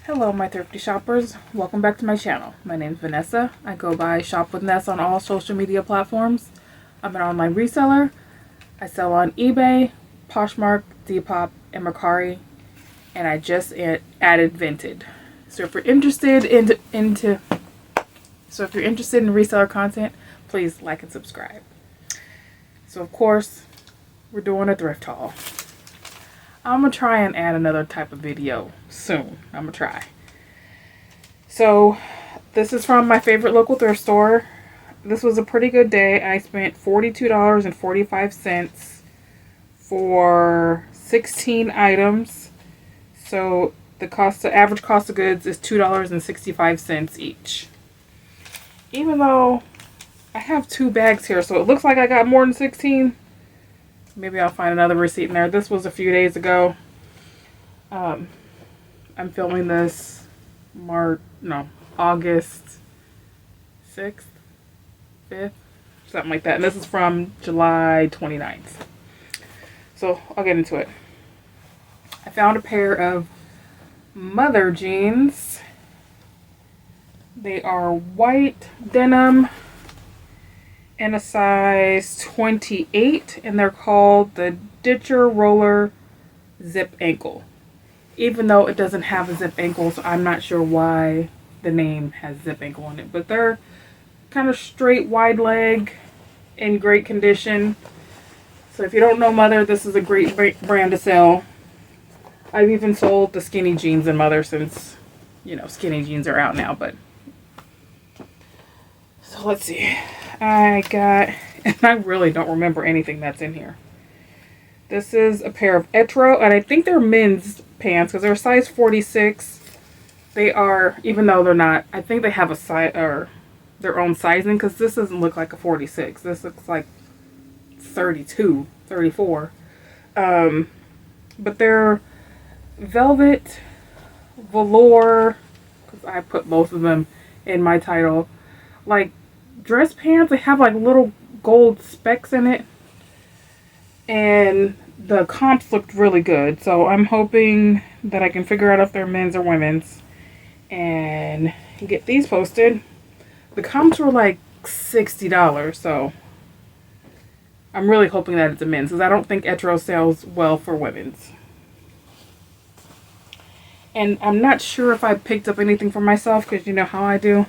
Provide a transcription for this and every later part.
Hello my thrifty shoppers, welcome back to my channel. My name is Vanessa. I go by Shop with Ness on all social media platforms. I'm an online reseller. I sell on eBay, Poshmark, Depop, and Mercari, and I just added Vinted. So if you're interested in reseller content, please like and subscribe. So of course, we're doing a thrift haul. I'm gonna try and add another type of video soon. I'm gonna try. So this is from my favorite local thrift store. This was a pretty good day. I spent $42.45 for 16 items. So the average cost of goods is $2.65 each. Even though I have 2 bags here, so it looks like I got more than 16. Maybe I'll find another receipt in there. This was a few days ago. I'm filming this August 6th, 5th, something like that. And this is from July 29th. So I'll get into it. I found a pair of mother jeans. They are white denim in a size 28, and they're called the Ditcher Roller Zip Ankle. Even though it doesn't have a zip ankle, so I'm not sure why the name has zip ankle on it. But they're kind of straight, wide leg, in great condition. So if you don't know Mother, this is a great brand to sell. I've even sold the skinny jeans in Mother since, skinny jeans are out now, but. So let's see. I got, and I really don't remember anything that's in here. This is a pair of Etro, and I think they're men's pants because they're size 46. They are, even though they're not, I think they have a size or their own sizing because this doesn't look like a 46. This looks like 32, 34. But they're velvet, velour, because I put both of them in my title, like dress pants. They have like little gold specks in it, and the comps looked really good, so I'm hoping that I can figure out if they're men's or women's and get these posted. The comps were like $60, so I'm really hoping that it's a men's because I don't think Etro sells well for women's. And I'm not sure if I picked up anything for myself because you know how I do.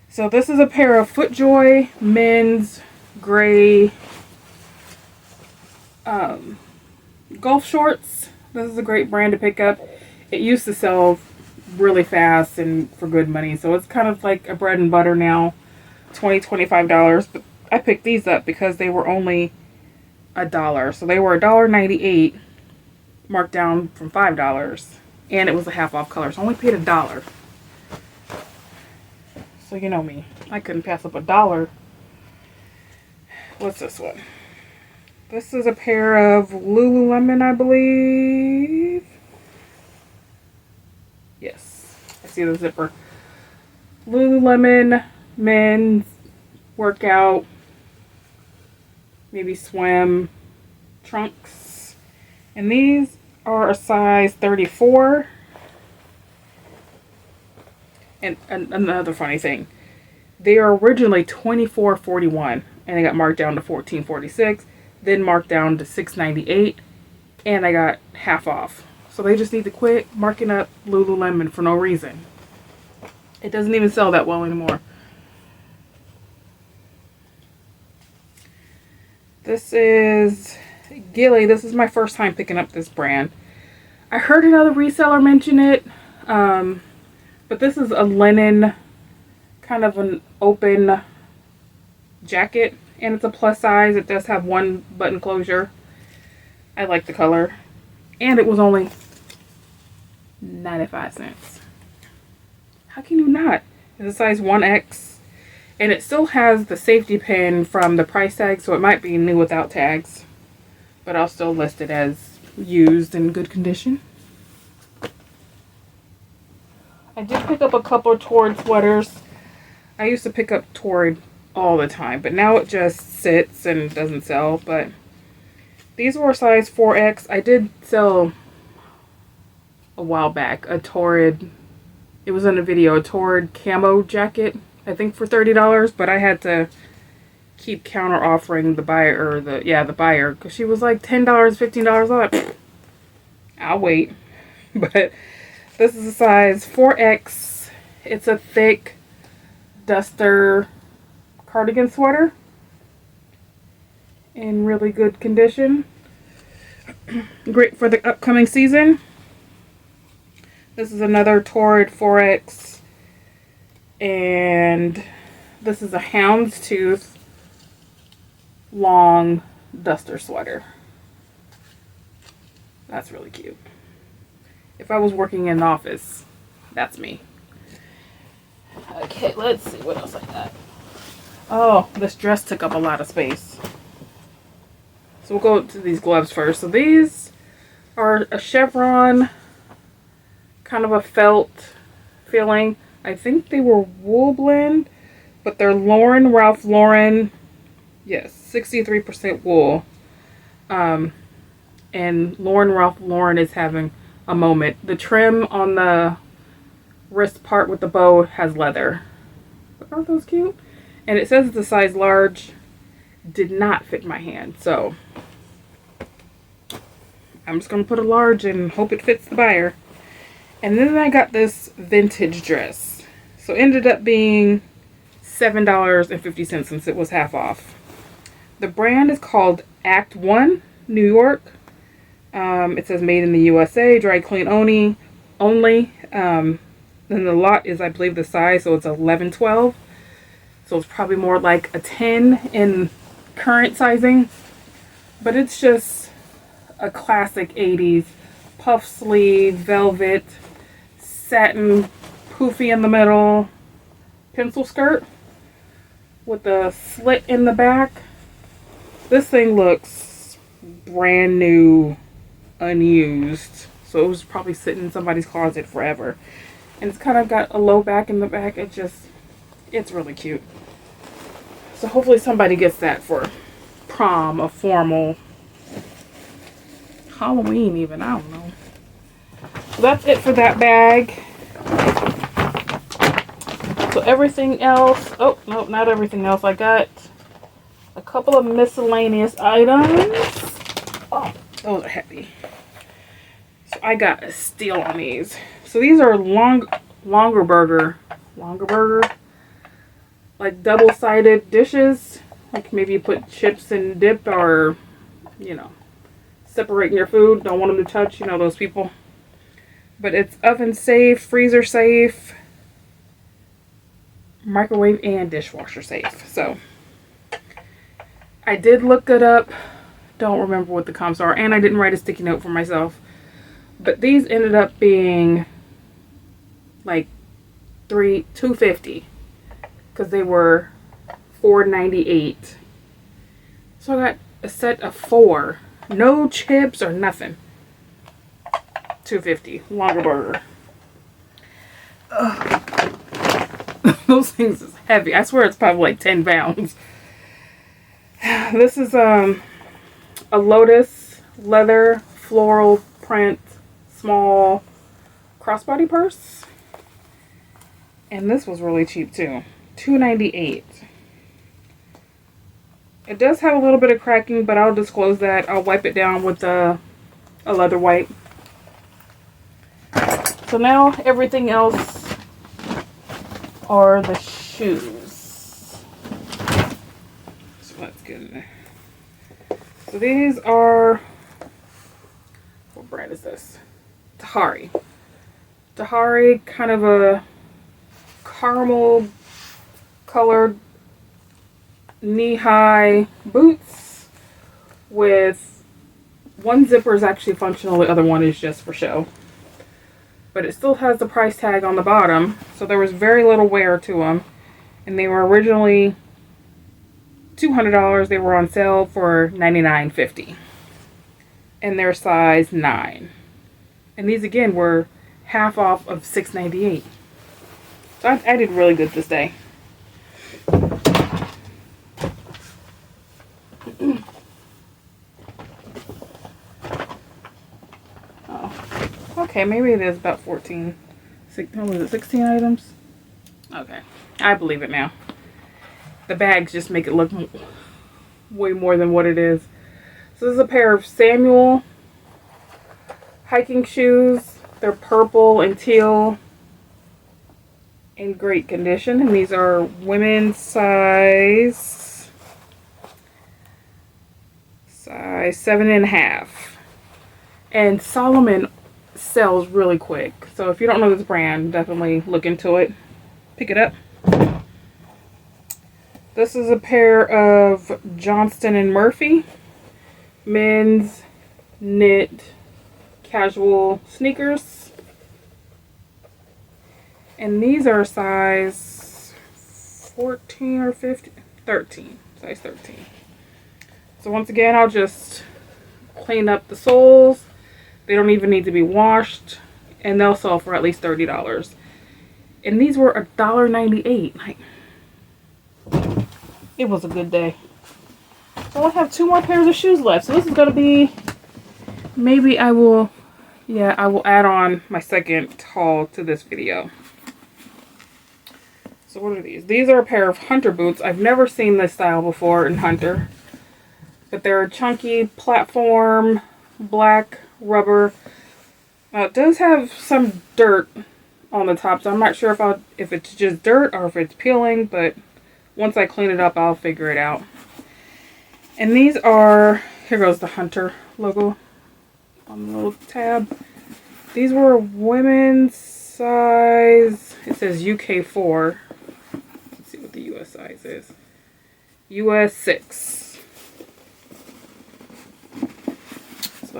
So this is a pair of FootJoy men's gray golf shorts. This is a great brand to pick up. It used to sell really fast and for good money, so it's kind of like a bread and butter now. $25. But I picked these up because they were only $1. So they were $1.98, marked down from $5, and it was a half off color, so I only paid $1. So you know me, I couldn't pass up $1. What's this one? This is a pair of Lululemon, I believe. Yes, I see the zipper. Lululemon men's workout, maybe swim trunks. And these are a size 34. And another funny thing, they are originally $24.41, and they got marked down to $14.46, then marked down to $6.98, and I got half off. So they just need to quit marking up Lululemon for no reason. It doesn't even sell that well anymore. This is Gilly. This is my first time picking up this brand. I heard another reseller mention it. But this is a linen, kind of an open jacket, and it's a plus size. It does have one button closure. I like the color. And it was only 95 cents. How can you not? It's a size 1X. And it still has the safety pin from the price tag, so it might be new without tags. But I'll still list it as used in good condition. I did pick up a couple of Torrid sweaters. I used to pick up Torrid all the time, but now it just sits and doesn't sell. But these were a size 4X. I did sell a while back. It was in a video, a torrid camo jacket, I think for $30, but I had to keep counter offering the buyer, or the buyer, because she was like $10, $15 off. I'll wait. But this is a size 4X. It's a thick duster cardigan sweater in really good condition. Great for the upcoming season. This is another Torrid 4X, and this is a houndstooth long duster sweater. That's really cute. If I was working in an office, that's me. Okay, let's see what else I got. Oh, this dress took up a lot of space. So we'll go to these gloves first. So these are a chevron, kind of a felt feeling. I think they were wool blend, but they're Ralph Lauren. Yes, 63% wool. And Ralph Lauren is having a moment. The trim on the wrist part with the bow has leather. But aren't those cute? And it says it's a size large. Did not fit my hand, so I'm just gonna put a large and hope it fits the buyer. And then I got this vintage dress. So it ended up being $7.50 since it was half off. The brand is called Act One, New York. It says made in the USA, dry clean only. Then the lot is, I believe, the size, so it's 11-12. So it's probably more like a 10 in current sizing. But it's just a classic 80s puff sleeve, velvet, satin, poofy in the middle, pencil skirt with a slit in the back. This thing looks brand new, unused. So it was probably sitting in somebody's closet forever. And it's kind of got a low back in the back. It's really cute. So hopefully somebody gets that for prom, a formal, Halloween even, I don't know. So that's it for that bag. So everything else, oh no, not everything else. I got a couple of miscellaneous items. Oh, those are heavy. So I got a steal on these. So these are longer burger, like double-sided dishes. Like maybe you put chips and dip, or, you know, separating your food. Don't want them to touch, you know, those people. But it's oven safe, freezer safe, microwave and dishwasher safe. So I did look it up. Don't remember what the comps are, and I didn't write a sticky note for myself. But these ended up being like $2.50 because they were $4.98. So I got a set of 4, no chips or nothing. $2.50 longer burger. Ugh. Those things is heavy. I swear it's probably like 10 pounds. This is a lotus leather floral print small crossbody purse, and this was really cheap too, $2.98. It does have a little bit of cracking, but I'll disclose that. I'll wipe it down with a leather wipe. So now everything else are the shoes. So let's get in there. So these are, what brand is this? Tahari, kind of a caramel colored knee-high boots with one zipper is actually functional, the other one is just for show. But it still has the price tag on the bottom, so there was very little wear to them. And they were originally $200. They were on sale for $99.50. And they're size 9. And these again were half off of $6.98. So I did really good this day. Oh, Okay, maybe it is about 14. What was it, 16 items? Okay, I believe it now. The bags just make it look way more than what it is. So this is a pair of Samuel hiking shoes. They're purple and teal, in great condition, and these are women's size 7.5. And Solomon sells really quick, so if you don't know this brand, definitely look into it, pick it up. This is a pair of Johnston and Murphy men's knit casual sneakers, and these are size 14 or 15, 13, size 13. So once again, I'll just clean up the soles. They don't even need to be washed, and they'll sell for at least $30. And these were $1.98. Like, it was a good day. So I have 2 more pairs of shoes left. So this is gonna be, maybe I will add on my second haul to this video. So what are these? These are a pair of Hunter boots. I've never seen this style before in Hunter, but they're a chunky platform, black rubber. It does have some dirt on the top, so I'm not sure if it's just dirt or if it's peeling, but once I clean it up, I'll figure it out. And these are, here goes the Hunter logo on the little tab. These were women's size, it says UK 4. Let's see what the US size is. US 6.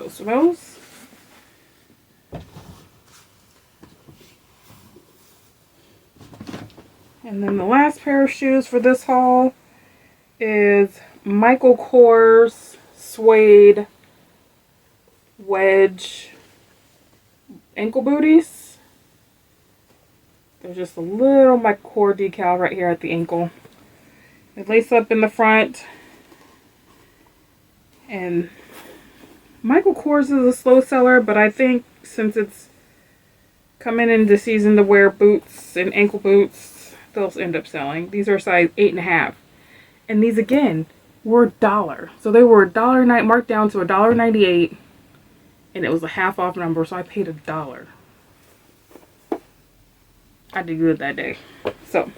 So those. And then the last pair of shoes for this haul is Michael Kors suede wedge ankle booties. There's just a little Michael Kors decal right here at the ankle. They lace up in the front. And Michael Kors is a slow seller, but I think since it's coming into season to wear boots and ankle boots, they'll end up selling. These are size 8.5. And these again were $1. So they were $1.09 marked down to $1.98. And it was a half off number, so I paid $1. I did good that day. So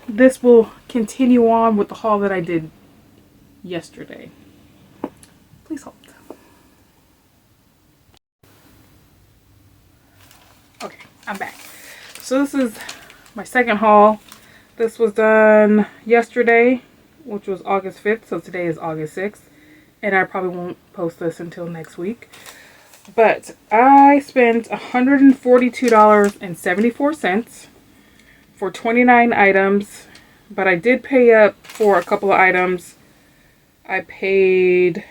this will continue on with the haul that I did yesterday. Please hold. Okay, I'm back. So this is my second haul. This was done yesterday, which was August 5th. So today is August 6th. And I probably won't post this until next week. But I spent $142.74 for 29 items. But I did pay up for a couple of items. I paid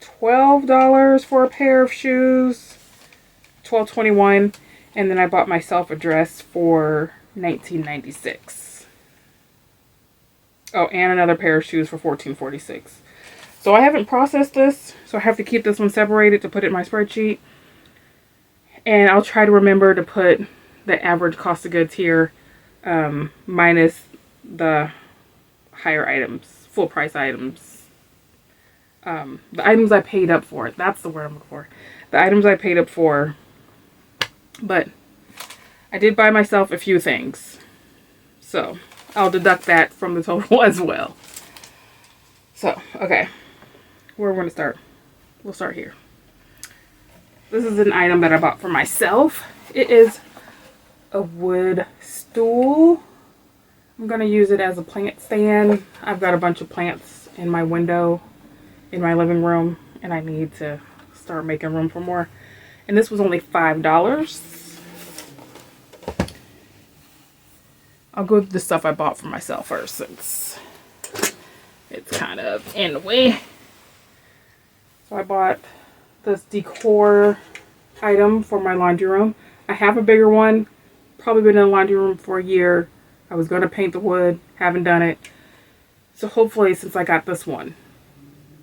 $12 for a pair of shoes, $12.21, and then I bought myself a dress for $19.96. Oh, and another pair of shoes for $14.46. So I haven't processed this, so I have to keep this one separated to put it in my spreadsheet. And I'll try to remember to put the average cost of goods here, minus the higher items, full price items. The items I paid up for. That's the word I'm looking for. The items I paid up for. But I did buy myself a few things. So I'll deduct that from the total as well. So, okay. Where we're going to start. We'll start here. This is an item that I bought for myself. It is a wood stool. I'm going to use it as a plant stand. I've got a bunch of plants in my window in my living room, and I need to start making room for more. And this was only $5. I'll go with the stuff I bought for myself first, since it's kind of in the way. So I bought this decor item for my laundry room. I have a bigger one, probably been in the laundry room for a year. I was going to paint the wood, haven't done it. So hopefully, since I got this one,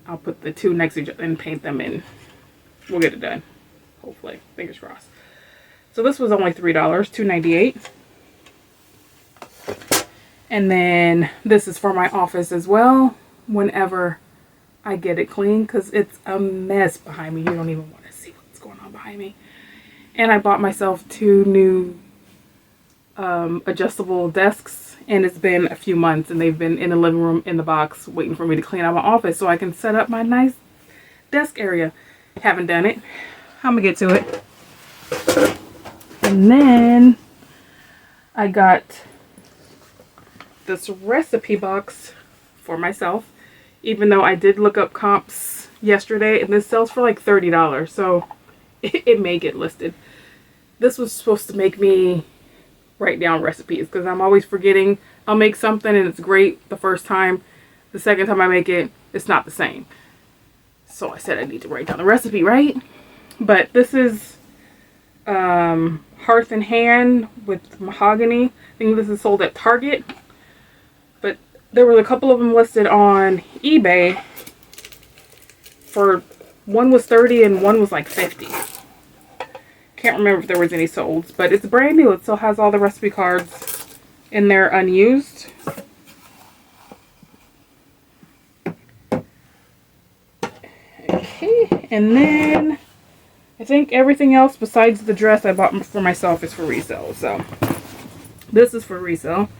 I'll put the two next to each other and paint them in we'll get it done. Hopefully. Fingers crossed. So this was only $3, $2.98. And then this is for my office as well, whenever I get it clean, because it's a mess behind me. You don't even want to see what's going on behind me. And I bought myself 2 new adjustable desks, and it's been a few months, and they've been in the living room in the box waiting for me to clean out my office so I can set up my nice desk area. Haven't done it. I'm gonna get to it. And then I got this recipe box for myself, even though I did look up comps yesterday, and this sells for like $30, so it may get listed. This was supposed to make me write down recipes, because I'm always forgetting. I'll make something and it's great the first time. The second time I make it, it's not the same. So I said I need to write down the recipe, right? But this is Hearth and Hand with mahogany. I think this is sold at Target. But there was a couple of them listed on eBay for, one was 30 and one was like 50. Can't remember if there was any sold, but it's brand new. It still has all the recipe cards in there unused. Okay, and then I think everything else besides the dress I bought for myself is for resale. So this is for resale.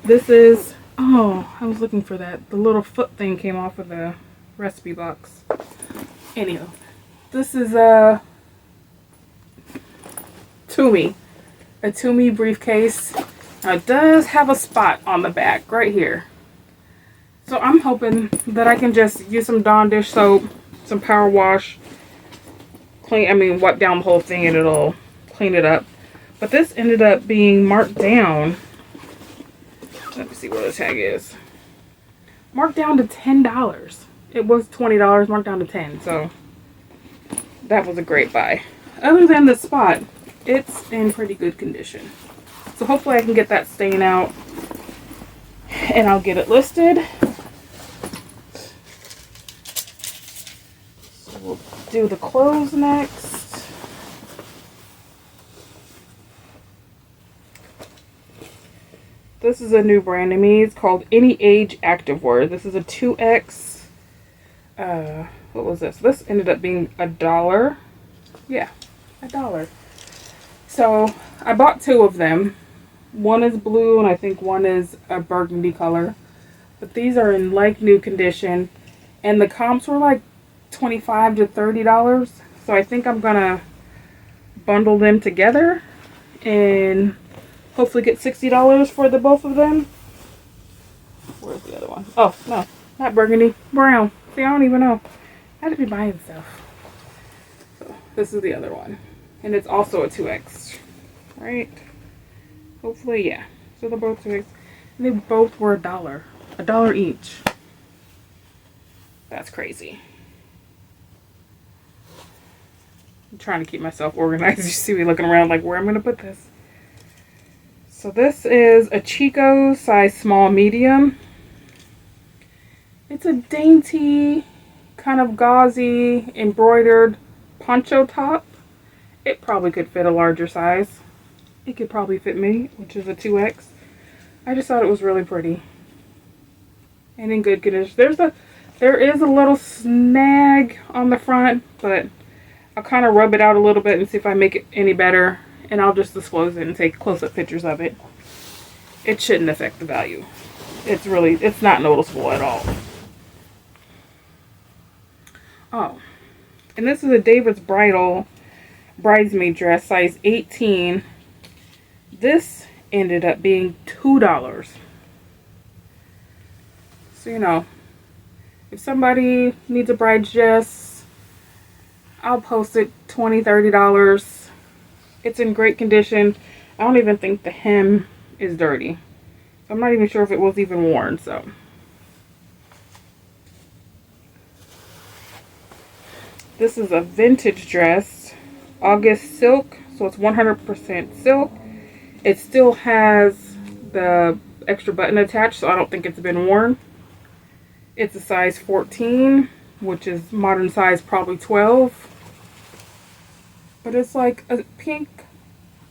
This is, oh, I was looking for that. The little foot thing came off of the recipe box. Anyhow, this is a Tumi briefcase. Now it does have a spot on the back right here. So I'm hoping that I can just use some Dawn dish soap, some power wash, wipe down the whole thing and it'll clean it up. But this ended up being marked down. Let me see where the tag is. Marked down to $10. It was $20, marked down to $10. So that was a great buy. Other than the spot, it's in pretty good condition. So hopefully I can get that stain out and I'll get it listed. So we'll do the clothes next. This is a new brand to me. It's called Any Age Activewear. This is a 2X. What was this? This ended up being $1. Yeah, $1. So I bought 2 of them. One is blue and I think one is a burgundy color. But these are in like new condition. And the comps were like $25 to $30. So I think I'm gonna bundle them together and hopefully get $60 for the both of them. Where's the other one? Oh, no, not burgundy, brown. See, I don't even know. I have to be buying stuff. So this is the other one. And it's also a 2X, right? Hopefully, yeah. So they're both 2X. And they both were $1. $1 each. That's crazy. I'm trying to keep myself organized. You see me looking around like where I'm going to put this. So this is a Chico size small medium. It's a dainty, kind of gauzy, embroidered poncho top. It probably could fit a larger size. It could probably fit me, which is a 2X. I just thought it was really pretty. And in good condition. There is a little snag on the front, but I'll kind of rub it out a little bit and see if I make it any better. And I'll just disclose it and take close-up pictures of it. It shouldn't affect the value. It's not noticeable at all. Oh, and this is a David's bridesmaid dress, size 18. This ended up being $2. So, you know, if somebody needs a bride's dress, I'll post it $20, $30. It's in great condition. I don't even think the hem is dirty. I'm not even sure if it was even worn, so. This is a vintage dress, August silk, so it's 100% silk. It still has the extra button attached, so I don't think it's been worn. It's a size 14, which is modern size probably 12. But it's like a pink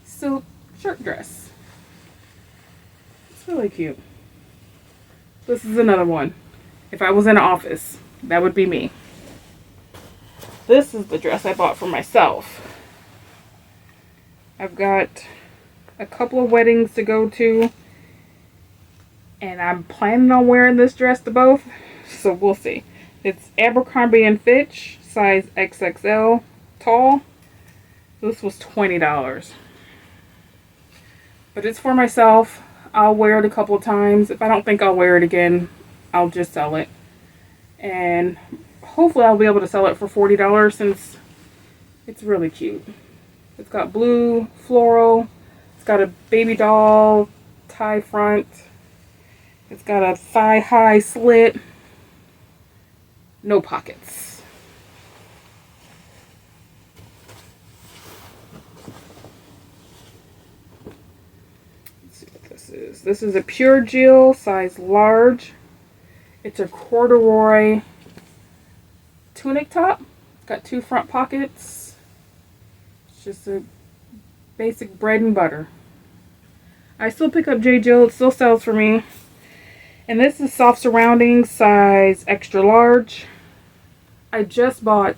silk shirt dress. It's really cute. This is another one. If I was in an office, that would be me. This is the dress I bought for myself. I've got a couple of weddings to go to, and I'm planning on wearing this dress to both, so we'll see. It's Abercrombie and Fitch, size XXL, tall. This was $20. But it's for myself. I'll wear it a couple of times. If I don't think I'll wear it again, I'll just sell it. And hopefully I'll be able to sell it for $40 since it's really cute. It's got blue, floral. It's got a baby doll tie front. It's got a thigh-high slit. No pockets. Let's see what this is. This is a pure Jill, size large. It's a corduroy tunic top. It's got 2 front pockets. It's just a basic bread and butter. I still pick up J. Jill. It still sells for me. And this is soft surroundings, size extra large. I just bought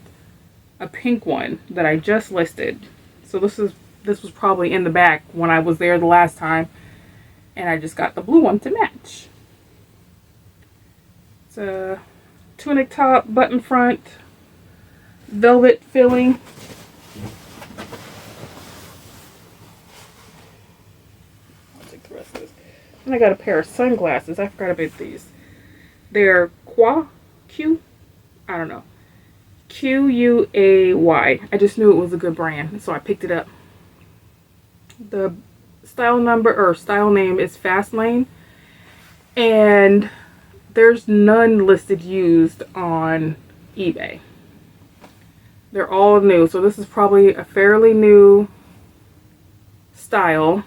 a pink one that I just listed. So this was probably in the back when I was there the last time. And I just got the blue one to match. It's a tunic top, button front, velvet filling. I'll take the rest of this. And I got a pair of sunglasses. I forgot about these. They're I don't know. Quay. I just knew it was a good brand, so I picked it up. The style name is Fastlane, and there's none listed used on eBay. They're all new, so this is probably a fairly new style,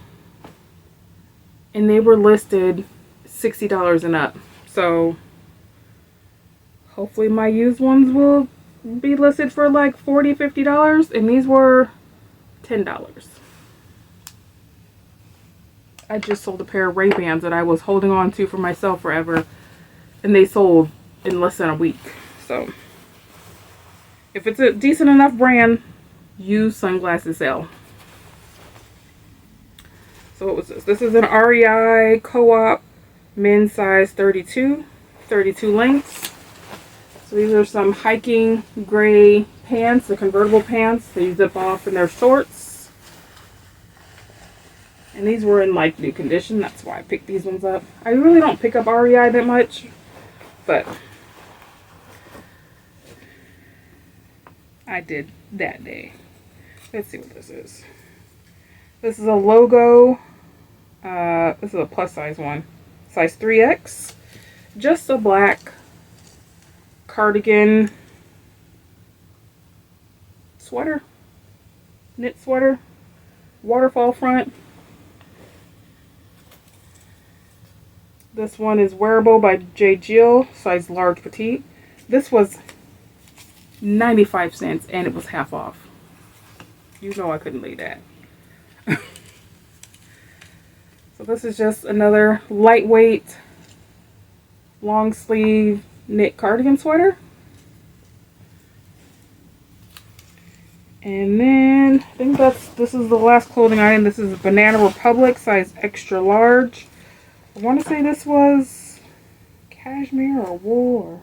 and they were listed $60 and up. So hopefully my used ones will be listed for like $40, $50, and these were $10. I just sold a pair of Ray-Bans that I was holding on to for myself forever, and they sold in less than a week. So if it's a decent enough brand, used sunglasses sell. So what was this? This is an REI Co-op men's size 32 lengths. So these are some hiking gray pants, the convertible pants. They zip off and they're shorts. And these were in like new condition. That's why I picked these ones up. I really don't pick up REI that much, but I did that day. Let's see what this is. This is a logo. This is a plus size one. Size 3X. Just a black cardigan sweater. Knit sweater. Waterfall front. This one is Wearable by J. Jill. Size large petite. This was 95 cents and it was half off. You know I couldn't leave that. So this is just another lightweight long sleeve knit cardigan sweater. And then I think this is the last clothing item. This is Banana Republic, size extra large. I want to say this was cashmere or wool,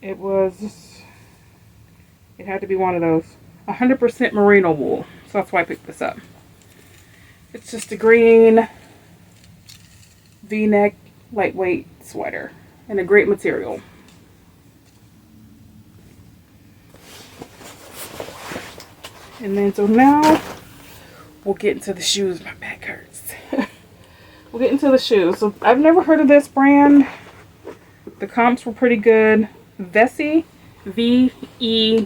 or it had to be one of those. 100% merino wool. So that's why I picked this up. It's just a green V-neck lightweight sweater and a great material. And then so now we'll get into the shoes. My back hurts. We'll get into the shoes. So I've never heard of this brand. The comps were pretty good. Vessi, Vessi.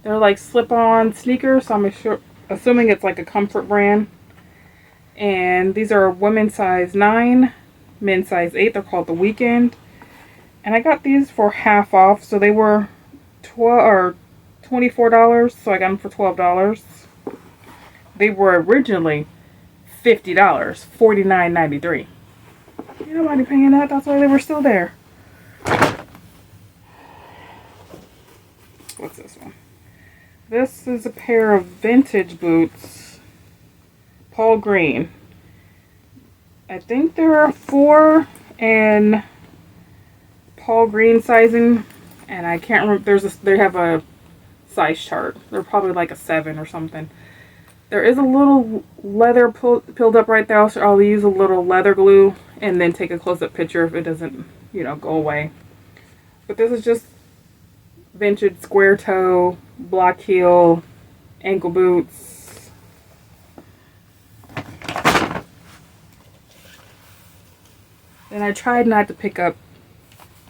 They're like slip-on sneakers, so I'm assuming it's like a comfort brand. And these are women's size 9, men's size 8. They're called The Weekend. And I got these for half off, so they were $24, so I got them for $12. They were originally $50, $49.93. Ain't nobody paying that. That's why they were still there. What's this one? This is a pair of vintage boots. Paul Green. I think there are 4 in Paul Green sizing, and I can't remember. They have a size chart. They're probably like a 7 or something. There is a little leather peeled up right there, so I'll use a little leather glue and then take a close-up picture if it doesn't, go away. But this is just vintage square toe, block heel, ankle boots. And I tried not to pick up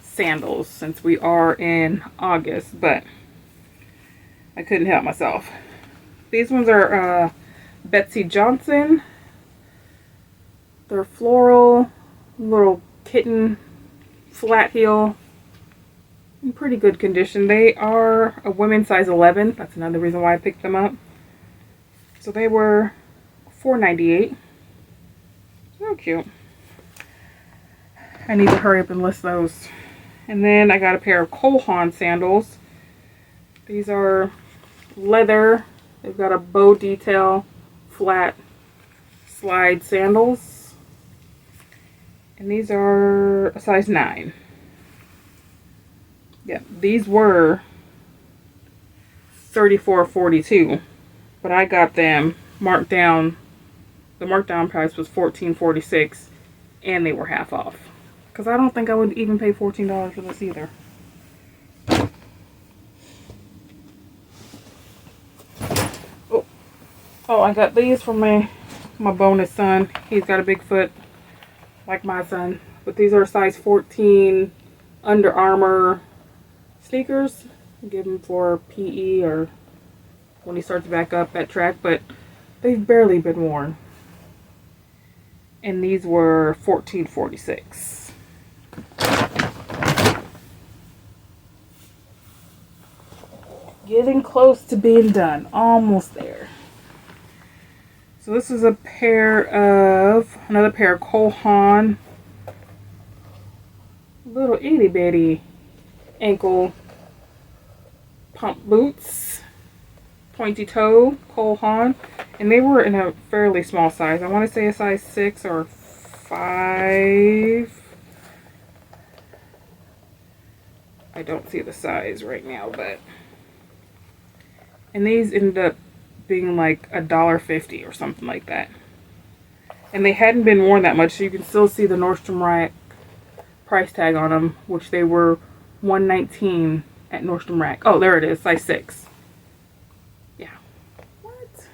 sandals since we are in August, but I couldn't help myself. These ones are Betsy Johnson. They're floral, little kitten, flat heel. In pretty good condition. They are a women's size 11. That's another reason why I picked them up. So they were $4.98. So cute. I need to hurry up and list those. And then I got a pair of Cole Haan sandals. These are leather. They've got a bow detail, flat slide sandals. And these are a size 9. Yeah, these were $34.42, but I got them marked down. The markdown price was $14.46, and they were half off. Because I don't think I would even pay $14 for this either. Oh, I got these for my bonus son. He's got a big foot, like my son. But these are size 14 Under Armour sneakers. Give them for PE or when he starts back up at track, but they've barely been worn. And these were $14.46. Getting close to being done. Almost there. So this is another pair of Cole Haan little itty bitty ankle pump boots, pointy toe, Cole Haan, and they were in a fairly small size. I want to say a size 6 or 5. I don't see the size right now, but and these ended up being like $1.50 or something like that. And they hadn't been worn that much, so you can still see the Nordstrom Rack price tag on them, which they were $119 at Nordstrom Rack. Oh, there it is, size 6. Yeah. What?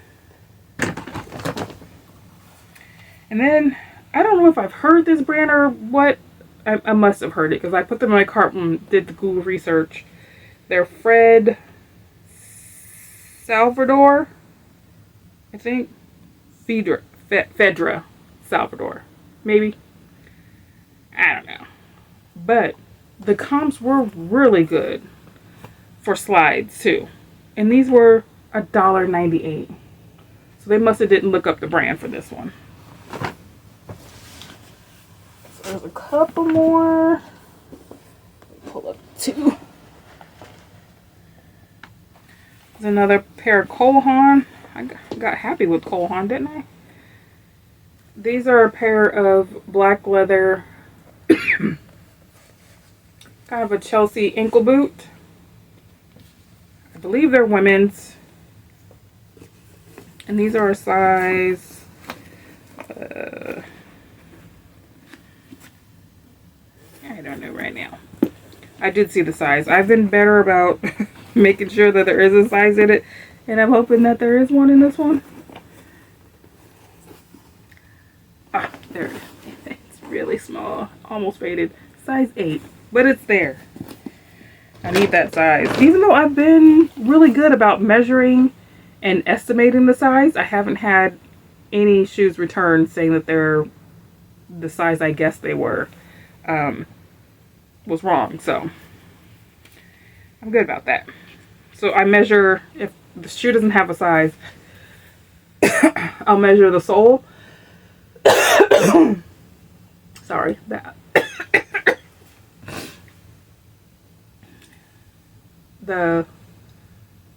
And then, I don't know if I've heard this brand or what. I must have heard it, because I put them in my cart and did the Google research. They're Fred Salvador, I think. Fedra Salvador. Maybe. I don't know. But the comps were really good for slides too. And these were $1.98. So they must have didn't look up the brand for this one. So there's a couple more. Let me pull up 2. There's another pair of Cole Haan. I got happy with Cole Haan, didn't I? These are a pair of black leather, kind of a Chelsea ankle boot. I believe they're women's. And these are a size, I don't know right now. I did see the size. I've been better about making sure that there is a size in it. And I'm hoping that there is one in this one. Ah, there it is. It's really small. Almost faded. Size 8. But it's there. I need that size. Even though I've been really good about measuring and estimating the size, I haven't had any shoes returned saying that they're the size I guessed they were. Was wrong. So, I'm good about that. So I measure, if the shoe doesn't have a size, I'll measure the sole. Sorry, that. The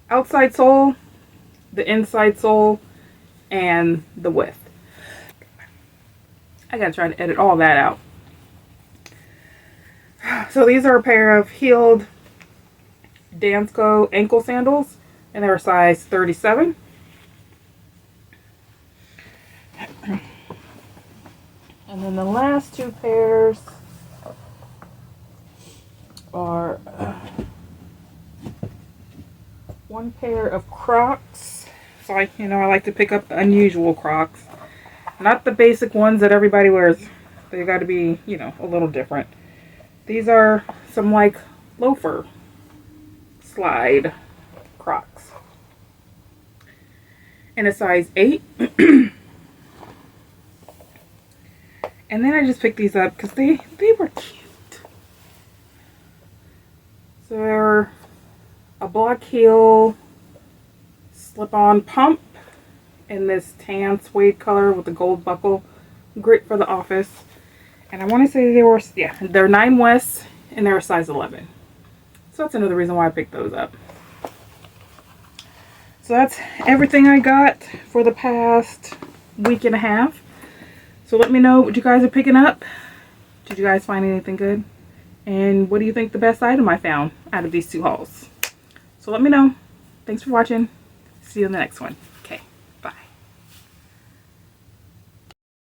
outside sole, the inside sole, and the width. I gotta try to edit all that out. So these are a pair of heeled Dansko ankle sandals, and they're a size 37. And then the last two pairs are one pair of Crocs. So I like to pick up the unusual Crocs. Not the basic ones that everybody wears. They got to be, a little different. These are some like loafer slide Crocs. In a size 8. And then I just picked these up because they were cute. So they're a black heel slip-on pump in this tan suede color with a gold buckle. Great for the office. And I want to say they're 9 West and they're a size 11. So that's another reason why I picked those up. So that's everything I got for the past week and a half. So let me know what you guys are picking up. Did you guys find anything good? And what do you think the best item I found out of these two hauls? So let me know. Thanks for watching. See you in the next one.